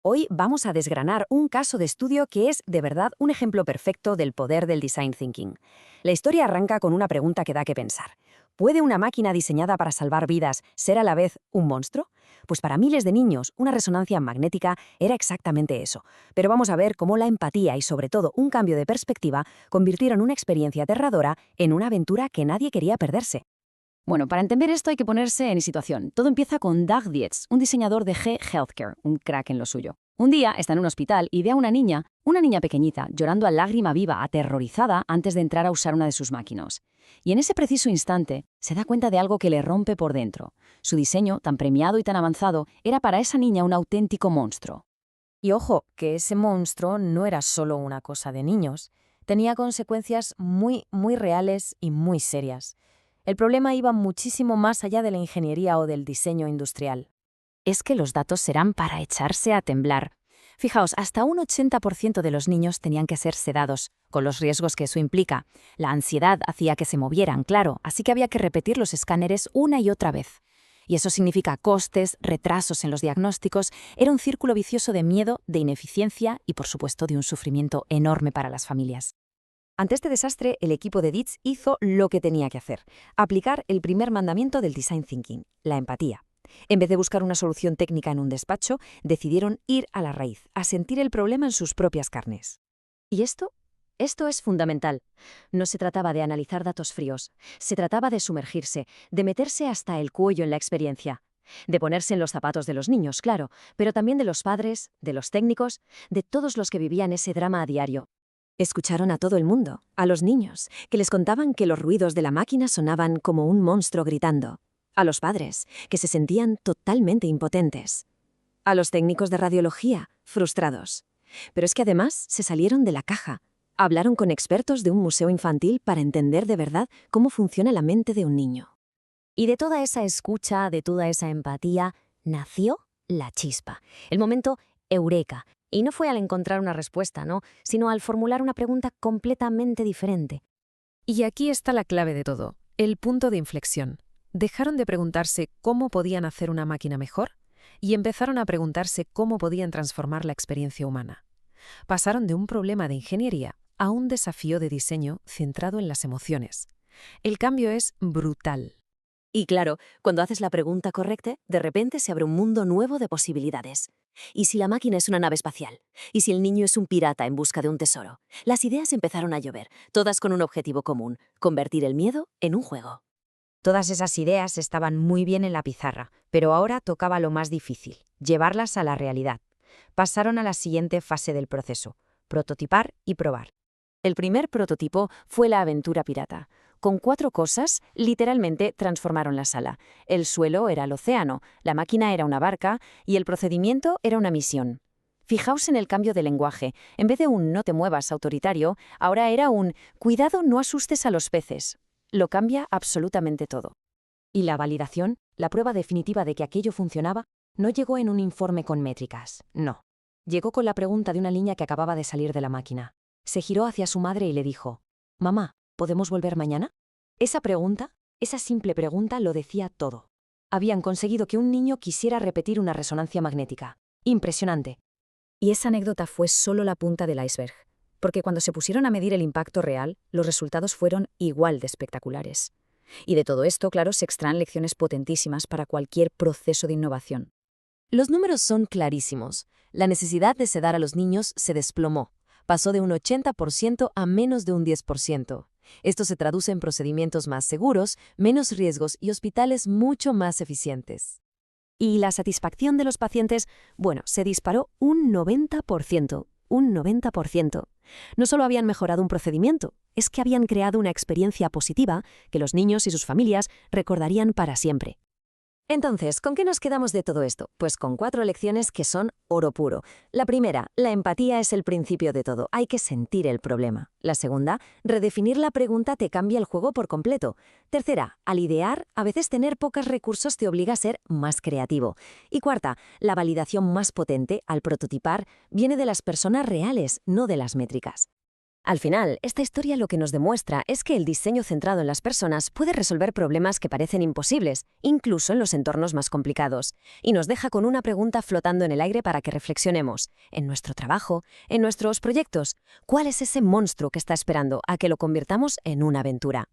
Hoy vamos a desgranar un caso de estudio que es, de verdad, un ejemplo perfecto del poder del design thinking. La historia arranca con una pregunta que da que pensar. ¿Puede una máquina diseñada para salvar vidas ser a la vez un monstruo? Pues para miles de niños, una resonancia magnética era exactamente eso. Pero vamos a ver cómo la empatía y, sobre todo, un cambio de perspectiva convirtieron una experiencia aterradora en una aventura que nadie quería perderse. Bueno, para entender esto hay que ponerse en situación. Todo empieza con Doug Dietz, un diseñador de G Healthcare, un crack en lo suyo. Un día está en un hospital y ve a una niña pequeñita, llorando a lágrima viva, aterrorizada antes de entrar a usar una de sus máquinas. Y en ese preciso instante se da cuenta de algo que le rompe por dentro. Su diseño, tan premiado y tan avanzado, era para esa niña un auténtico monstruo. Y ojo, que ese monstruo no era solo una cosa de niños. Tenía consecuencias muy reales y muy serias. El problema iba muchísimo más allá de la ingeniería o del diseño industrial. Es que los datos serán para echarse a temblar. Fijaos, hasta un 80% de los niños tenían que ser sedados, con los riesgos que eso implica. La ansiedad hacía que se movieran, claro, así que había que repetir los escáneres una y otra vez. Y eso significa costes, retrasos en los diagnósticos, era un círculo vicioso de miedo, de ineficiencia y, por supuesto, de un sufrimiento enorme para las familias. Ante este desastre, el equipo de Dietz hizo lo que tenía que hacer: aplicar el primer mandamiento del design thinking, la empatía. En vez de buscar una solución técnica en un despacho, decidieron ir a la raíz, a sentir el problema en sus propias carnes. ¿Y esto? Esto es fundamental. No se trataba de analizar datos fríos, se trataba de sumergirse, de meterse hasta el cuello en la experiencia, de ponerse en los zapatos de los niños, claro, pero también de los padres, de los técnicos, de todos los que vivían ese drama a diario. Escucharon a todo el mundo, a los niños, que les contaban que los ruidos de la máquina sonaban como un monstruo gritando. A los padres, que se sentían totalmente impotentes. A los técnicos de radiología, frustrados. Pero es que además se salieron de la caja. Hablaron con expertos de un museo infantil para entender de verdad cómo funciona la mente de un niño. Y de toda esa escucha, de toda esa empatía, nació la chispa. El momento eureka. Y no fue al encontrar una respuesta, ¿no?, sino al formular una pregunta completamente diferente. Y aquí está la clave de todo, el punto de inflexión. Dejaron de preguntarse cómo podían hacer una máquina mejor y empezaron a preguntarse cómo podían transformar la experiencia humana. Pasaron de un problema de ingeniería a un desafío de diseño centrado en las emociones. El cambio es brutal. Y claro, cuando haces la pregunta correcta, de repente se abre un mundo nuevo de posibilidades. ¿Y si la máquina es una nave espacial? ¿Y si el niño es un pirata en busca de un tesoro? Las ideas empezaron a llover, todas con un objetivo común: convertir el miedo en un juego. Todas esas ideas estaban muy bien en la pizarra, pero ahora tocaba lo más difícil: llevarlas a la realidad. Pasaron a la siguiente fase del proceso: prototipar y probar. El primer prototipo fue la aventura pirata. Con 4 cosas, literalmente transformaron la sala. El suelo era el océano, la máquina era una barca y el procedimiento era una misión. Fijaos en el cambio de lenguaje. En vez de un "no te muevas" autoritario, ahora era un "cuidado, no asustes a los peces". Lo cambia absolutamente todo. Y la validación, la prueba definitiva de que aquello funcionaba, no llegó en un informe con métricas, no. Llegó con la pregunta de una niña que acababa de salir de la máquina. Se giró hacia su madre y le dijo: «Mamá, ¿podemos volver mañana?». Esa pregunta, esa simple pregunta, lo decía todo. Habían conseguido que un niño quisiera repetir una resonancia magnética. Impresionante. Y esa anécdota fue solo la punta del iceberg, porque cuando se pusieron a medir el impacto real, los resultados fueron igual de espectaculares. Y de todo esto, claro, se extraen lecciones potentísimas para cualquier proceso de innovación. Los números son clarísimos. La necesidad de sedar a los niños se desplomó. Pasó de un 80% a menos de un 10%. Esto se traduce en procedimientos más seguros, menos riesgos y hospitales mucho más eficientes. Y la satisfacción de los pacientes, bueno, se disparó un 90%. Un 90%. No solo habían mejorado un procedimiento, es que habían creado una experiencia positiva que los niños y sus familias recordarían para siempre. Entonces, ¿con qué nos quedamos de todo esto? Pues con 4 lecciones que son oro puro. La primera, la empatía es el principio de todo. Hay que sentir el problema. La segunda, redefinir la pregunta te cambia el juego por completo. Tercera, al idear, a veces tener pocos recursos te obliga a ser más creativo. Y cuarta, la validación más potente, al prototipar, viene de las personas reales, no de las métricas. Al final, esta historia lo que nos demuestra es que el diseño centrado en las personas puede resolver problemas que parecen imposibles, incluso en los entornos más complicados, y nos deja con una pregunta flotando en el aire para que reflexionemos. En nuestro trabajo, en nuestros proyectos, ¿cuál es ese monstruo que está esperando a que lo convirtamos en una aventura?